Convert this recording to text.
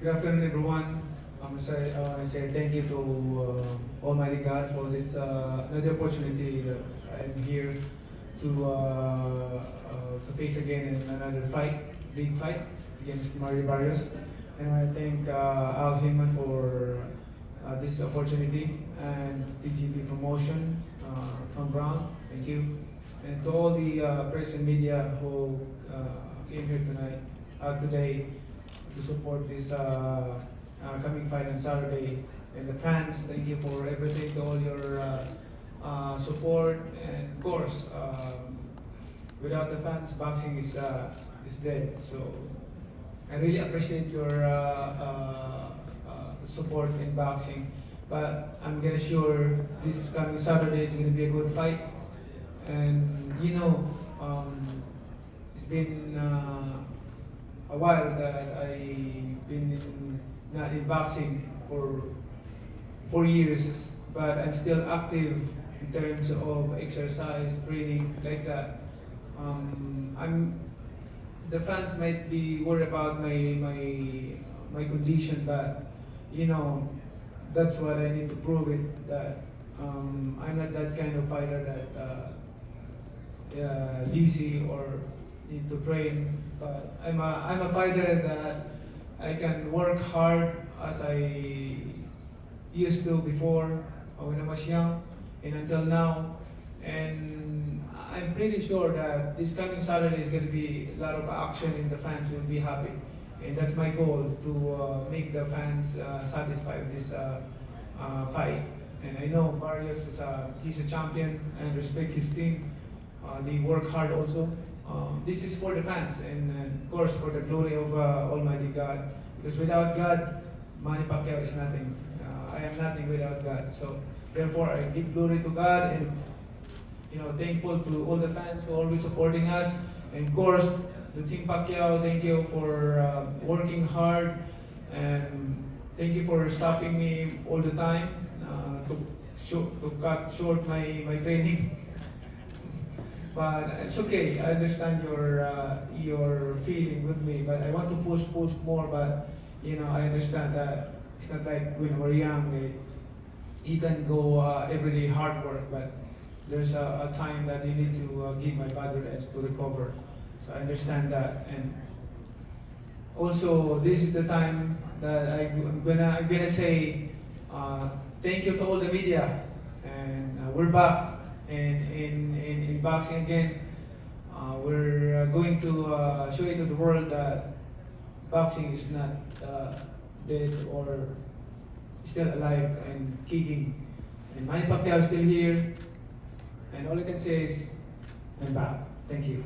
Good afternoon, everyone. I want to say thank you to Almighty God for this another opportunity that I'm here to face again in another fight, big fight against Mario Barrios. And I want to thank Al Heyman for this opportunity and TGB Promotion, Tom Brown, thank you. And to all the press and media who came here today to support this coming fight on Saturday. And the fans, thank you for everything, to all your support. And of course, without the fans, boxing is dead. So I really appreciate your support in boxing. But I'm gonna sure this coming Saturday is gonna be a good fight. And it's been a while that I've been not in boxing for 4 years, but I'm still active in terms of exercise, training, like that. The fans might be worried about my condition, but that's what I need to prove it, that I'm not that kind of fighter that lazy or need to train. But I'm a fighter that I can work hard as I used to before when I was young and until now. And I'm pretty sure that this coming Saturday is going to be a lot of action and the fans will be happy. And that's my goal, to make the fans satisfied with this fight. And I know Barrios he's a champion, and respect his team. They work hard also. This is for the fans, and of course for the glory of Almighty God. Because without God, Manny Pacquiao is nothing. I am nothing without God. So therefore, I give glory to God, and thankful to all the fans who are always supporting us. And of course, the Team Pacquiao, thank you for working hard, and thank you for stopping me all the time to cut short my training. But it's okay. I understand your feeling with me. But I want to push more. But I understand that it's not like when we're young. You can go every day hard work, but there's a time that you need to give my body rest to recover. So I understand that. And also, this is the time that I'm gonna say thank you to all the media, and we're back in boxing again. We're going to show it to the world that boxing is not dead or still alive and kicking. And Manny Pacquiao is still here. And all I can say is, I'm back. Thank you.